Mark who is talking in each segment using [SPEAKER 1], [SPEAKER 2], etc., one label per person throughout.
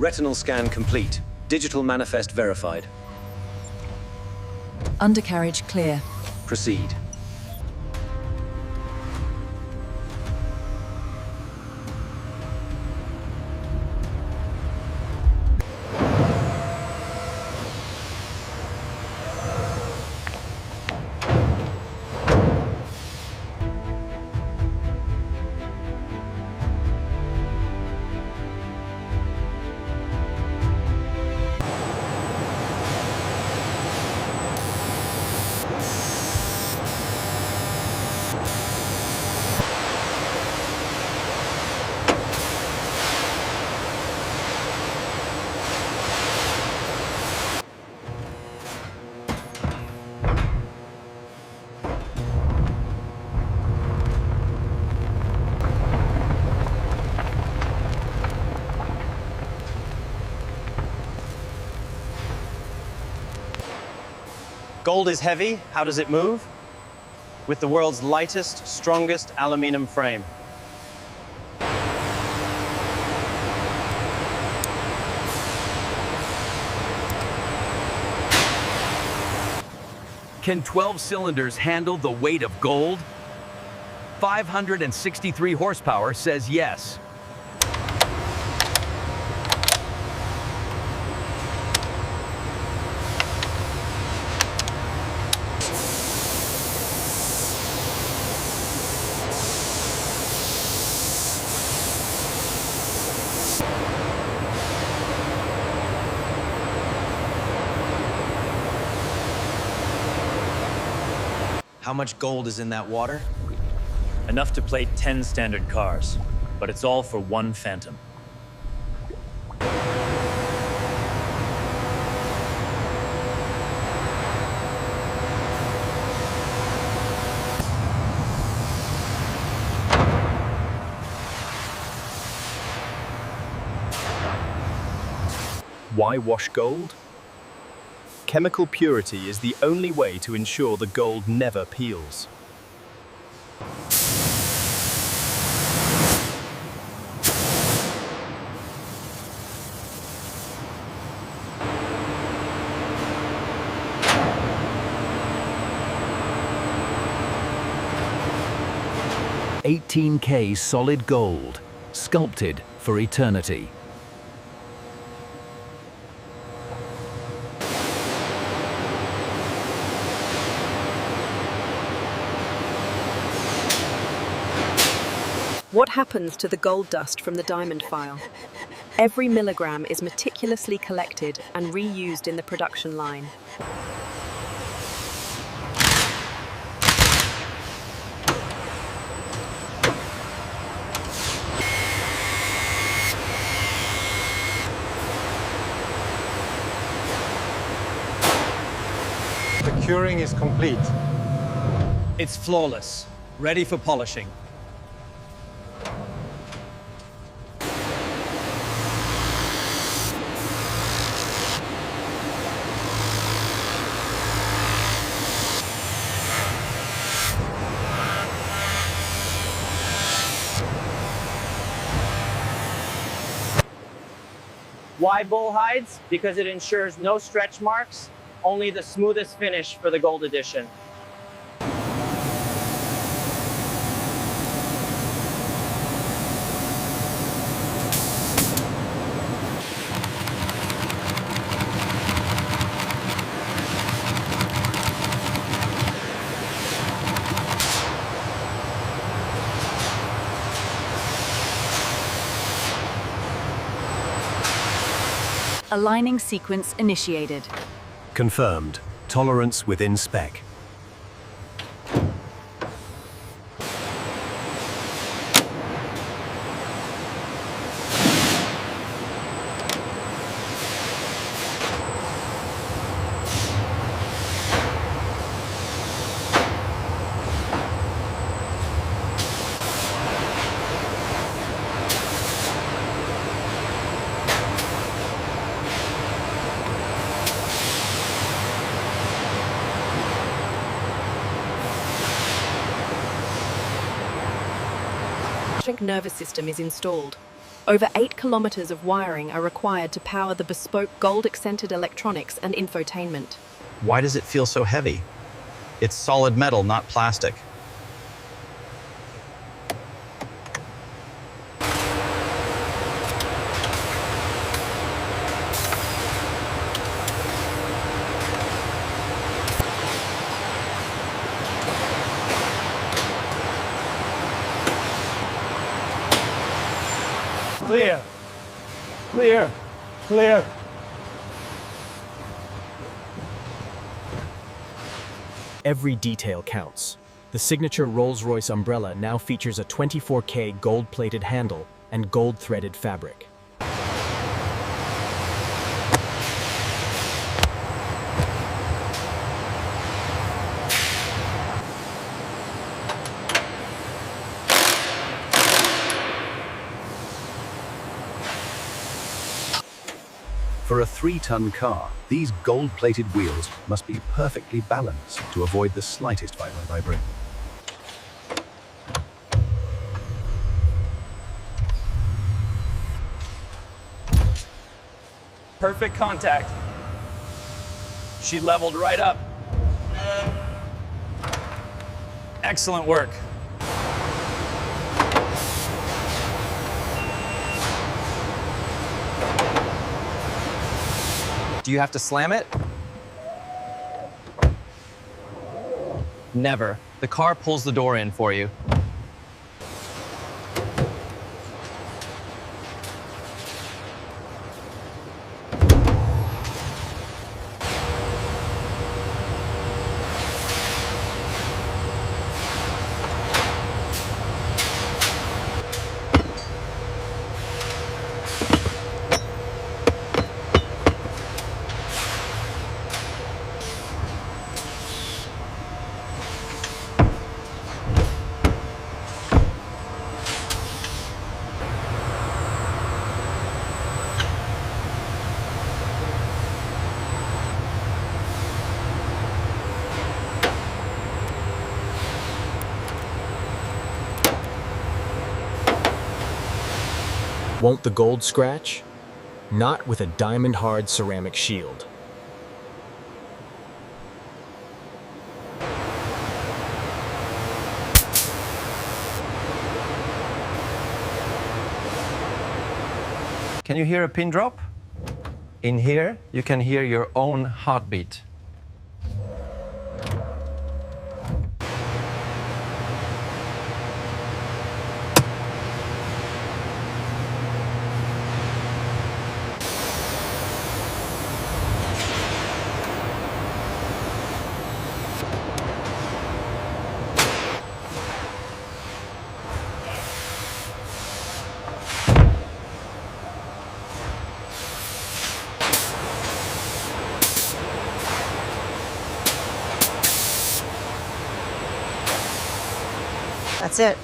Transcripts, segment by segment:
[SPEAKER 1] Retinal scan complete. Digital manifest verified.
[SPEAKER 2] Undercarriage clear.
[SPEAKER 1] Proceed.
[SPEAKER 3] Gold is heavy. How does it move? With the world's lightest, strongest aluminum frame.
[SPEAKER 4] Can 12 cylinders handle the weight of gold? 563 horsepower says yes.
[SPEAKER 3] How much gold is in that water?
[SPEAKER 5] Enough to plate 10 standard cars, but it's all for one Phantom.
[SPEAKER 6] Why wash gold? Chemical purity is the only way to ensure the gold never peels.
[SPEAKER 7] $18K solid gold, sculpted for eternity.
[SPEAKER 8] What happens to the gold dust from the diamond file? Every milligram is meticulously collected and reused in the production line.
[SPEAKER 9] The curing is complete.
[SPEAKER 3] It's flawless, ready for polishing. Why bull hides? Because it ensures no stretch marks, only the smoothest finish for the gold edition.
[SPEAKER 2] Aligning sequence initiated.
[SPEAKER 6] Confirmed. Tolerance within spec.
[SPEAKER 8] Nervous system is installed. Over 8 kilometers of wiring are required to power the bespoke gold-accented electronics and infotainment.
[SPEAKER 10] Why does it feel so heavy? It's solid metal, not plastic.
[SPEAKER 11] Clear. Clear. Clear.
[SPEAKER 6] Every detail counts. The signature Rolls-Royce umbrella now features a 24K gold-plated handle and gold-threaded fabric.
[SPEAKER 7] For a 3-ton car, these gold-plated wheels must be perfectly balanced to avoid the slightest vibration.
[SPEAKER 5] Perfect contact. She leveled right up. Excellent work.
[SPEAKER 3] Do you have to slam it? Never. The car pulls the door in for you.
[SPEAKER 6] Won't the gold scratch? Not with a diamond-hard ceramic shield.
[SPEAKER 12] Can you hear a pin drop? In here, you can hear your own heartbeat.
[SPEAKER 13] That's it.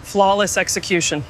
[SPEAKER 14] Flawless execution.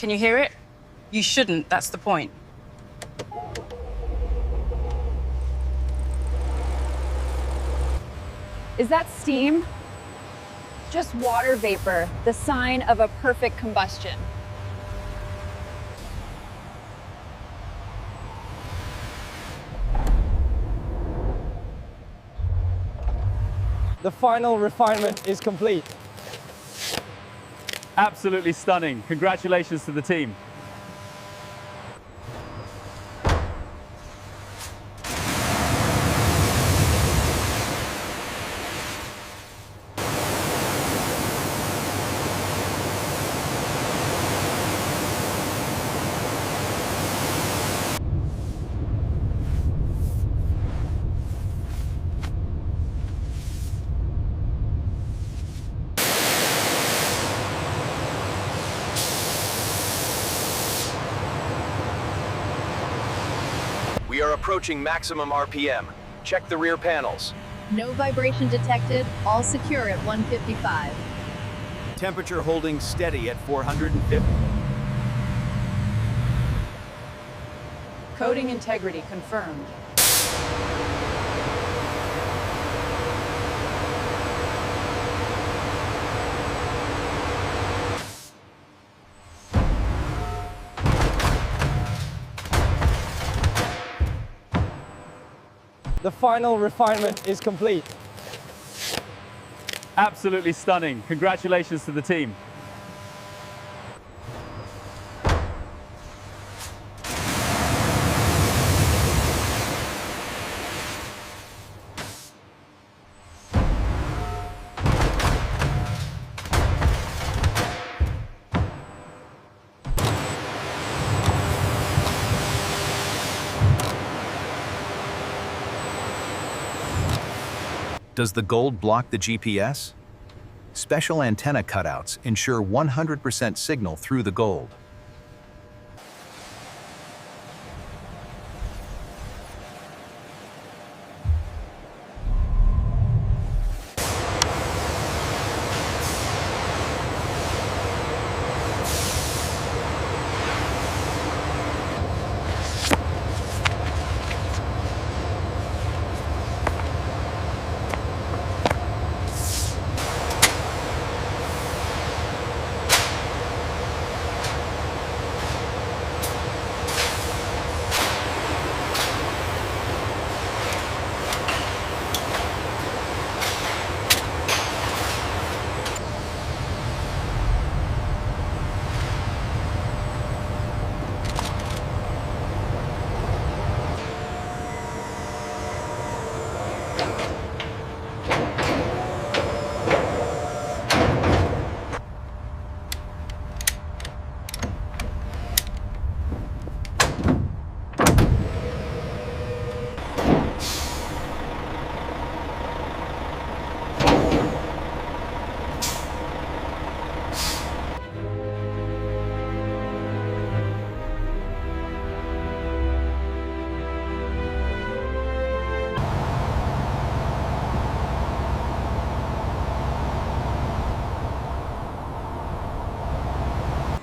[SPEAKER 14] Can you hear it? You shouldn't, that's the point.
[SPEAKER 15] Is that steam? Just water vapor, the sign of a perfect combustion.
[SPEAKER 11] The final refinement is complete.
[SPEAKER 5] Absolutely stunning. Congratulations to the team.
[SPEAKER 16] We are approaching maximum RPM. Check the rear panels.
[SPEAKER 15] No vibration detected. All secure at 155.
[SPEAKER 4] Temperature holding steady at 450.
[SPEAKER 14] Coating integrity confirmed.
[SPEAKER 11] The final refinement is complete.
[SPEAKER 5] Absolutely stunning. Congratulations to the team.
[SPEAKER 7] Does the gold block the GPS? Special antenna cutouts ensure 100% signal through the gold.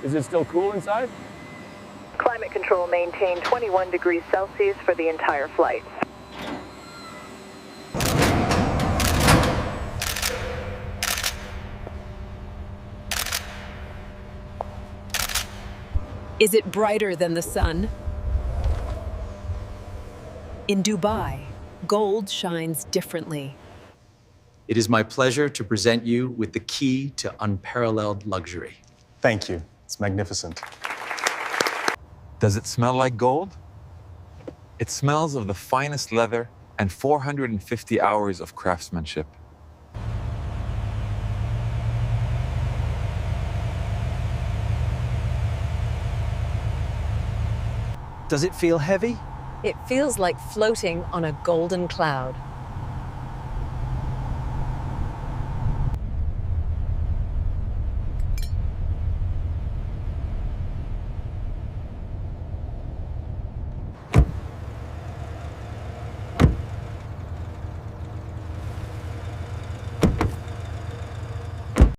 [SPEAKER 5] Is it still cool inside?
[SPEAKER 17] Climate control maintained 21 degrees Celsius for the entire flight.
[SPEAKER 8] Is it brighter than the sun? In Dubai, gold shines differently.
[SPEAKER 18] It is my pleasure to present you with the key to unparalleled luxury.
[SPEAKER 9] Thank you. It's magnificent.
[SPEAKER 19] Does it smell like gold? It smells of the finest leather and 450 hours of craftsmanship.
[SPEAKER 6] Does it feel heavy?
[SPEAKER 8] It feels like floating on a golden cloud.